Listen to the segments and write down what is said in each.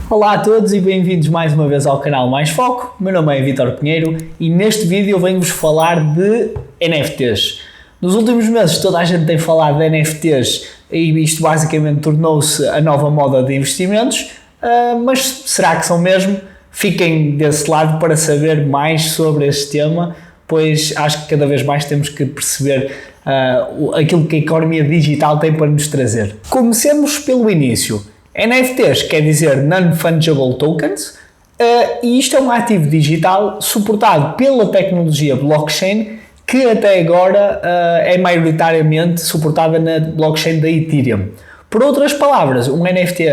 Olá a todos e bem-vindos mais uma vez ao canal Mais Foco. Meu nome é Vítor Pinheiro e neste vídeo eu venho-vos falar de NFTs. Nos últimos meses toda a gente tem falado de NFTs e isto basicamente tornou-se a nova moda de investimentos, mas será que são mesmo? Fiquem desse lado para saber mais sobre este tema, pois acho que cada vez mais temos que perceber aquilo que a economia digital tem para nos trazer. Comecemos pelo início. NFTs quer dizer Non-Fungible Tokens, e isto é um ativo digital suportado pela tecnologia blockchain que até agora é maioritariamente suportada na blockchain da Ethereum. Por outras palavras, um NFT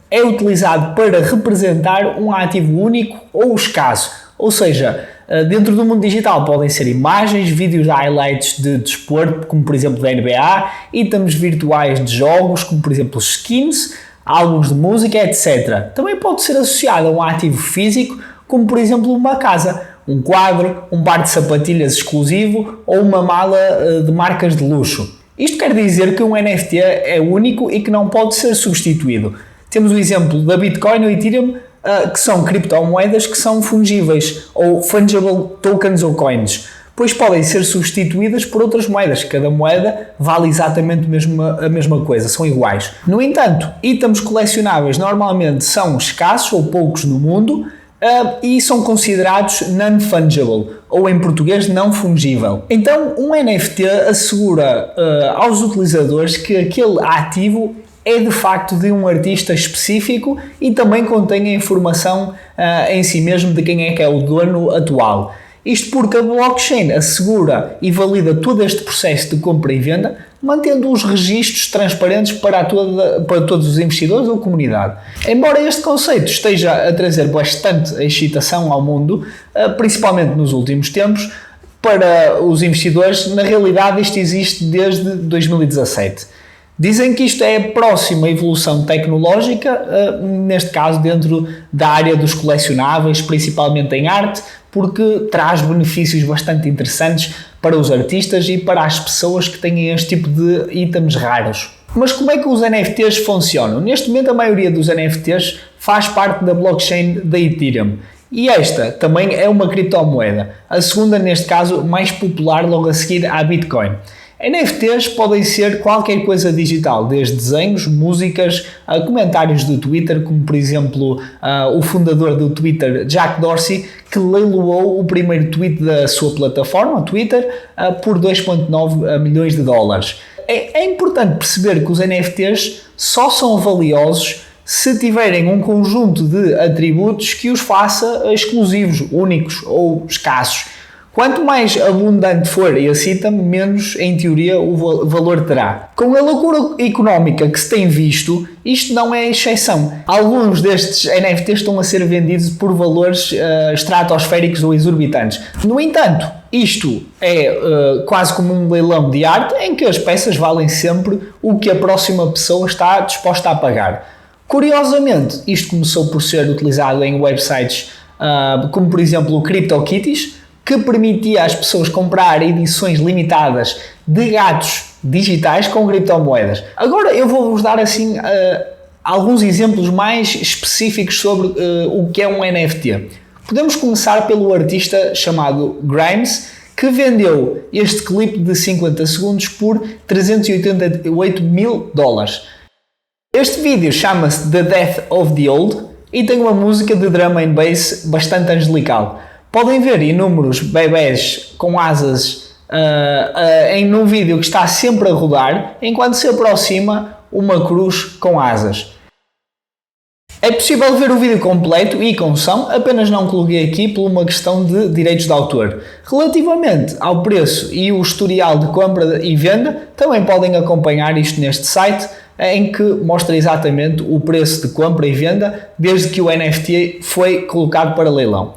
é utilizado para representar um ativo único ou escasso, ou seja, dentro do mundo digital podem ser imagens, vídeos de highlights de desporto, como por exemplo da NBA, itens virtuais de jogos, como por exemplo skins, álbuns de música, etc. Também pode ser associado a um ativo físico, como por exemplo uma casa, um quadro, um par de sapatilhas exclusivo ou uma mala de marcas de luxo. Isto quer dizer que um NFT é único e que não pode ser substituído. Temos o exemplo da Bitcoin ou Ethereum, que são criptomoedas que são fungíveis, ou fungible tokens ou coins, pois podem ser substituídas por outras moedas. Cada moeda vale exatamente a mesma coisa, são iguais. No entanto, itens colecionáveis normalmente são escassos ou poucos no mundo e são considerados non-fungible, ou em português não fungível. Então, um NFT assegura aos utilizadores que aquele ativo é de facto de um artista específico e também contém a informação em si mesmo de quem é que é o dono atual. Isto porque a blockchain assegura e valida todo este processo de compra e venda, mantendo os registros transparentes para todos os investidores ou comunidade. Embora este conceito esteja a trazer bastante excitação ao mundo, principalmente nos últimos tempos, para os investidores, na realidade isto existe desde 2017. Dizem que isto é a próxima evolução tecnológica, neste caso dentro da área dos colecionáveis, principalmente em arte, porque traz benefícios bastante interessantes para os artistas e para as pessoas que têm este tipo de itens raros. Mas como é que os NFTs funcionam? Neste momento a maioria dos NFTs faz parte da blockchain da Ethereum. E esta também é uma criptomoeda, a segunda neste caso mais popular logo a seguir à Bitcoin. NFTs podem ser qualquer coisa digital, desde desenhos, músicas, comentários do Twitter, como por exemplo o fundador do Twitter, Jack Dorsey, que leiloou o primeiro tweet da sua plataforma, o Twitter, por 2,9 milhões de dólares. É importante perceber que os NFTs só são valiosos se tiverem um conjunto de atributos que os faça exclusivos, únicos ou escassos. Quanto mais abundante for esse item, menos, em teoria, o valor terá. Com a loucura económica que se tem visto, isto não é exceção. Alguns destes NFTs estão a ser vendidos por valores estratosféricos ou exorbitantes. No entanto, isto é quase como um leilão de arte em que as peças valem sempre o que a próxima pessoa está disposta a pagar. Curiosamente, isto começou por ser utilizado em websites como, por exemplo, o CryptoKitties, que permitia às pessoas comprar edições limitadas de gatos digitais com criptomoedas. Agora eu vou-vos dar assim alguns exemplos mais específicos sobre o que é um NFT. Podemos começar pelo artista chamado Grimes, que vendeu este clipe de 50 segundos por 388 mil dólares. Este vídeo chama-se The Death of the Old e tem uma música de drum and bass bastante angelical. Podem ver inúmeros bebés com asas num vídeo que está sempre a rodar, enquanto se aproxima uma cruz com asas. É possível ver o vídeo completo e com som, apenas não coloquei aqui por uma questão de direitos de autor. Relativamente ao preço e o historial de compra e venda, também podem acompanhar isto neste site, em que mostra exatamente o preço de compra e venda desde que o NFT foi colocado para leilão.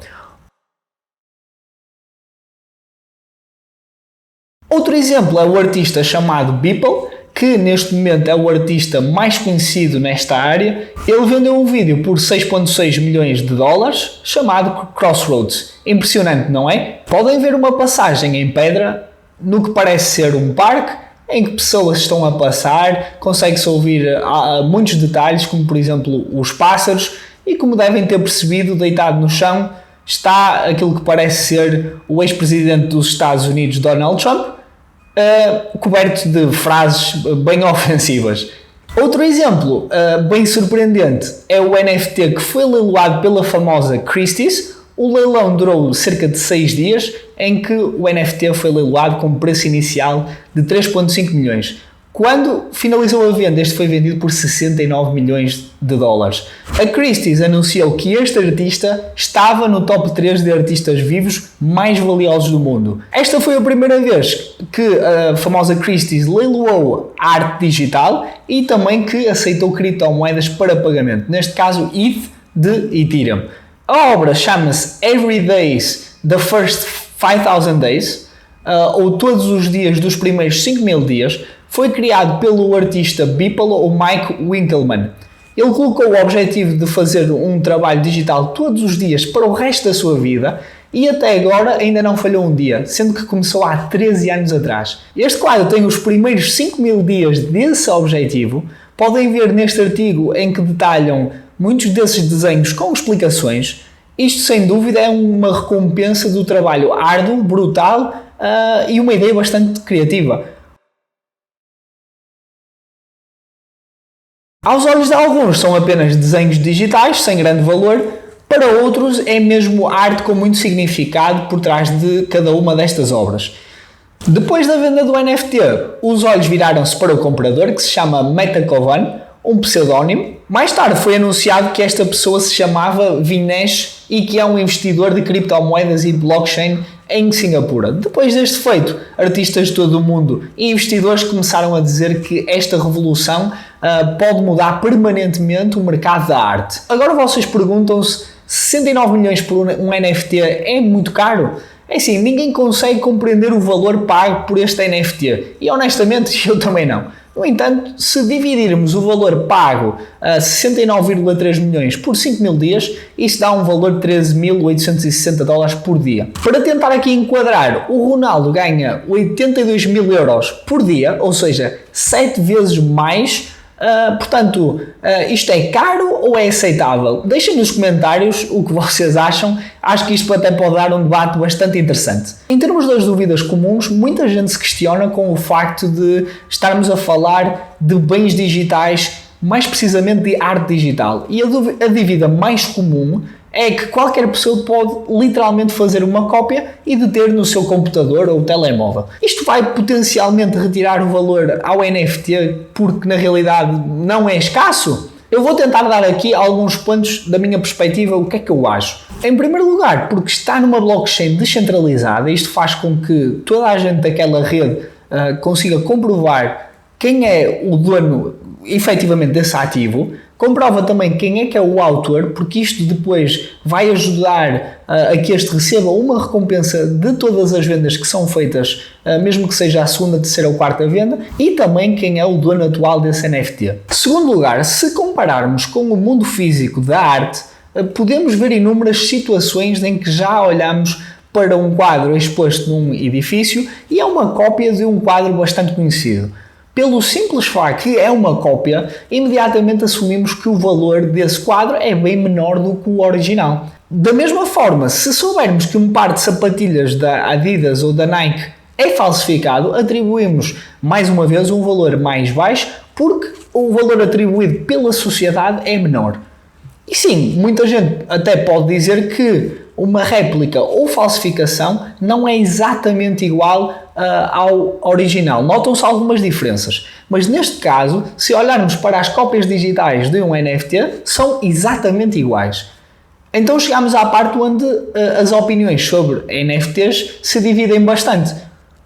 Outro exemplo é o artista chamado Beeple, que neste momento é o artista mais conhecido nesta área. Ele vendeu um vídeo por 6,6 milhões de dólares chamado Crossroads. Impressionante, não é? Podem ver uma passagem em pedra no que parece ser um parque, em que pessoas estão a passar, consegue-se ouvir muitos detalhes, como por exemplo os pássaros, e, como devem ter percebido, deitado no chão está aquilo que parece ser o ex-presidente dos Estados Unidos, Donald Trump, coberto de frases bem ofensivas. Outro exemplo bem surpreendente é o NFT que foi leiloado pela famosa Christie's. O leilão durou cerca de 6 dias, em que o NFT foi leiloado com preço inicial de 3,5 milhões. Quando finalizou a venda, este foi vendido por 69 milhões de dólares. A Christie's anunciou que este artista estava no top 3 de artistas vivos mais valiosos do mundo. Esta foi a primeira vez que a famosa Christie's leiloou arte digital e também que aceitou criptomoedas para pagamento, neste caso ETH de Ethereum. A obra chama-se Every Days, The First 5,000 Days, ou Todos os Dias dos Primeiros 5.000 Dias. Foi criado pelo artista Beeple, ou Mike Winkelmann. Ele colocou o objetivo de fazer um trabalho digital todos os dias para o resto da sua vida e até agora ainda não falhou um dia, sendo que começou há 13 anos atrás. Este quadro tem os primeiros 5.000 dias desse objetivo. Podem ver neste artigo em que detalham muitos desses desenhos com explicações. Isto, sem dúvida, é uma recompensa do trabalho árduo, brutal e uma ideia bastante criativa. Aos olhos de alguns são apenas desenhos digitais, sem grande valor, para outros é mesmo arte com muito significado por trás de cada uma destas obras. Depois da venda do NFT, os olhos viraram-se para o comprador, que se chama Metakovan, um pseudónimo. Mais tarde foi anunciado que esta pessoa se chamava Vinesh e que é um investidor de criptomoedas e blockchain em Singapura. Depois deste feito, artistas de todo o mundo e investidores começaram a dizer que esta revolução pode mudar permanentemente o mercado da arte. Agora vocês perguntam-se, 69 milhões por um NFT é muito caro? É assim, ninguém consegue compreender o valor pago por este NFT e honestamente eu também não. No entanto, se dividirmos o valor pago a 69,3 milhões por 5.000 dias, isso dá um valor de 13.860 dólares por dia. Para tentar aqui enquadrar, o Ronaldo ganha 82 mil euros por dia, ou seja, 7 vezes mais. Portanto, isto é caro ou é aceitável? Deixem nos comentários o que vocês acham. Acho que isto até pode dar um debate bastante interessante. Em termos das dúvidas comuns, muita gente se questiona com o facto de estarmos a falar de bens digitais, mais precisamente de arte digital. E a dúvida mais comum é que qualquer pessoa pode literalmente fazer uma cópia e de ter no seu computador ou telemóvel. Isto vai potencialmente retirar o valor ao NFT porque na realidade não é escasso? Eu vou tentar dar aqui alguns pontos da minha perspectiva, o que é que eu acho. Em primeiro lugar, porque está numa blockchain descentralizada, isto faz com que toda a gente daquela rede consiga comprovar quem é o dono efetivamente desse ativo. Comprova também quem é que é o autor, porque isto depois vai ajudar a que este receba uma recompensa de todas as vendas que são feitas, mesmo que seja a segunda, terceira ou quarta venda, e também quem é o dono atual desse NFT. Segundo lugar, se compararmos com o mundo físico da arte, podemos ver inúmeras situações em que já olhamos para um quadro exposto num edifício e é uma cópia de um quadro bastante conhecido. Pelo simples facto que é uma cópia, imediatamente assumimos que o valor desse quadro é bem menor do que o original. Da mesma forma, se soubermos que um par de sapatilhas da Adidas ou da Nike é falsificado, atribuímos mais uma vez um valor mais baixo porque o valor atribuído pela sociedade é menor. E sim, muita gente até pode dizer que uma réplica ou falsificação não é exatamente igual ao original. Notam-se algumas diferenças. Mas neste caso, se olharmos para as cópias digitais de um NFT, são exatamente iguais. Então chegamos à parte onde as opiniões sobre NFTs se dividem bastante.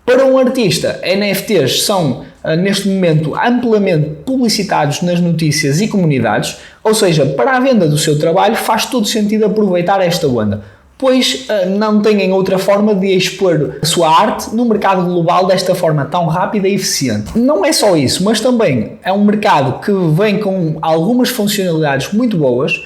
Para um artista, NFTs são, neste momento, amplamente publicitados nas notícias e comunidades, ou seja, para a venda do seu trabalho faz todo sentido aproveitar esta onda, pois não têm outra forma de expor a sua arte no mercado global desta forma tão rápida e eficiente. Não é só isso, mas também é um mercado que vem com algumas funcionalidades muito boas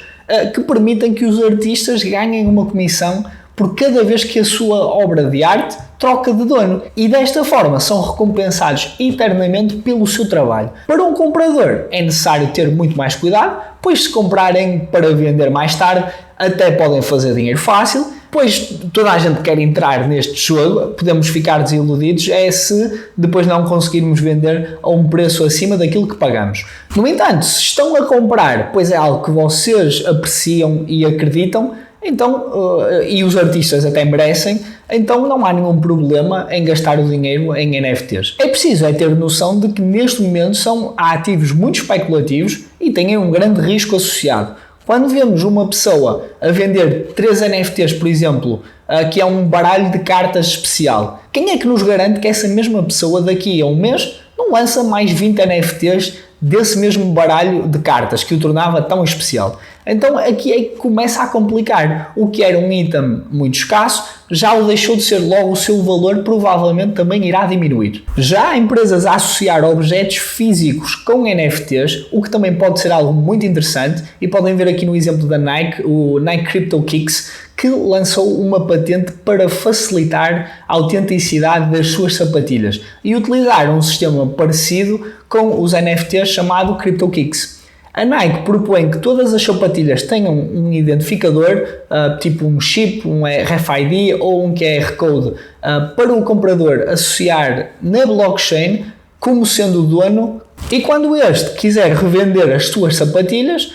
que permitem que os artistas ganhem uma comissão por cada vez que a sua obra de arte troca de dono e desta forma são recompensados eternamente pelo seu trabalho. Para um comprador é necessário ter muito mais cuidado, pois se comprarem para vender mais tarde até podem fazer dinheiro fácil, pois toda a gente quer entrar neste jogo, podemos ficar desiludidos se depois não conseguirmos vender a um preço acima daquilo que pagamos. No entanto, se estão a comprar, pois é algo que vocês apreciam e acreditam, então, e os artistas até merecem, então não há nenhum problema em gastar o dinheiro em NFTs. É preciso ter noção de que neste momento são ativos muito especulativos e têm um grande risco associado. Quando vemos uma pessoa a vender 3 NFTs, por exemplo, que é um baralho de cartas especial, quem é que nos garante que essa mesma pessoa daqui a um mês não lança mais 20 NFTs desse mesmo baralho de cartas que o tornava tão especial? Então aqui é que começa a complicar. O que era um item muito escasso já o deixou de ser, logo o seu valor provavelmente também irá diminuir. Já há empresas a associar objetos físicos com NFTs, o que também pode ser algo muito interessante, e podem ver aqui no exemplo da Nike, o Nike Crypto Kicks, que lançou uma patente para facilitar a autenticidade das suas sapatilhas e utilizar um sistema parecido com os NFTs chamado Crypto Kicks. A Nike propõe que todas as sapatilhas tenham um identificador, tipo um chip, um RFID ou um QR Code, para o comprador associar na blockchain como sendo o dono, e quando este quiser revender as suas sapatilhas,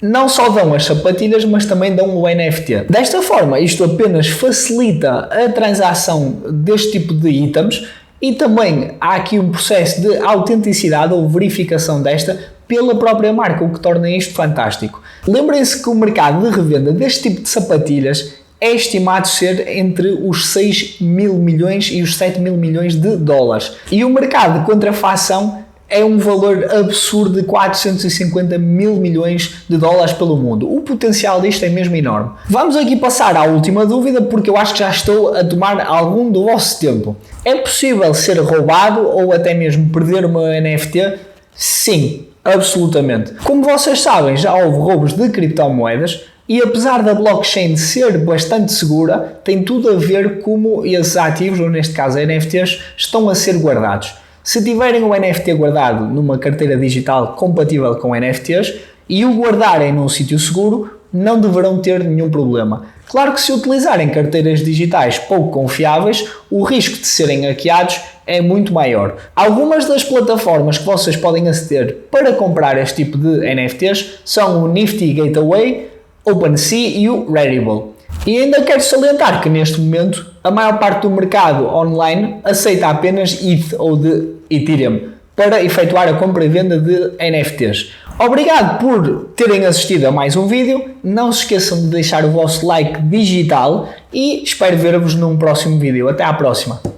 não só dão as sapatilhas, mas também dão o NFT. Desta forma, isto apenas facilita a transação deste tipo de itens, e também há aqui um processo de autenticidade ou verificação desta pela própria marca, o que torna isto fantástico. Lembrem-se que o mercado de revenda deste tipo de sapatilhas é estimado ser entre os 6 mil milhões e os 7 mil milhões de dólares. E o mercado de contrafação é um valor absurdo de 450 mil milhões de dólares pelo mundo. O potencial disto é mesmo enorme. Vamos aqui passar à última dúvida, porque eu acho que já estou a tomar algum do vosso tempo. É possível ser roubado ou até mesmo perder uma NFT? Sim, absolutamente. Como vocês sabem, já houve roubos de criptomoedas, e apesar da blockchain ser bastante segura, tem tudo a ver como esses ativos, ou neste caso NFTs, estão a ser guardados. Se tiverem o NFT guardado numa carteira digital compatível com NFTs e o guardarem num sítio seguro, não deverão ter nenhum problema. Claro que se utilizarem carteiras digitais pouco confiáveis, o risco de serem hackeados é muito maior. Algumas das plataformas que vocês podem aceder para comprar este tipo de NFTs são o Nifty Gateway, OpenSea e o Rarible. E ainda quero salientar que neste momento a maior parte do mercado online aceita apenas ETH ou de Ethereum para efetuar a compra e venda de NFTs. Obrigado por terem assistido a mais um vídeo, não se esqueçam de deixar o vosso like digital e espero ver-vos num próximo vídeo. Até à próxima!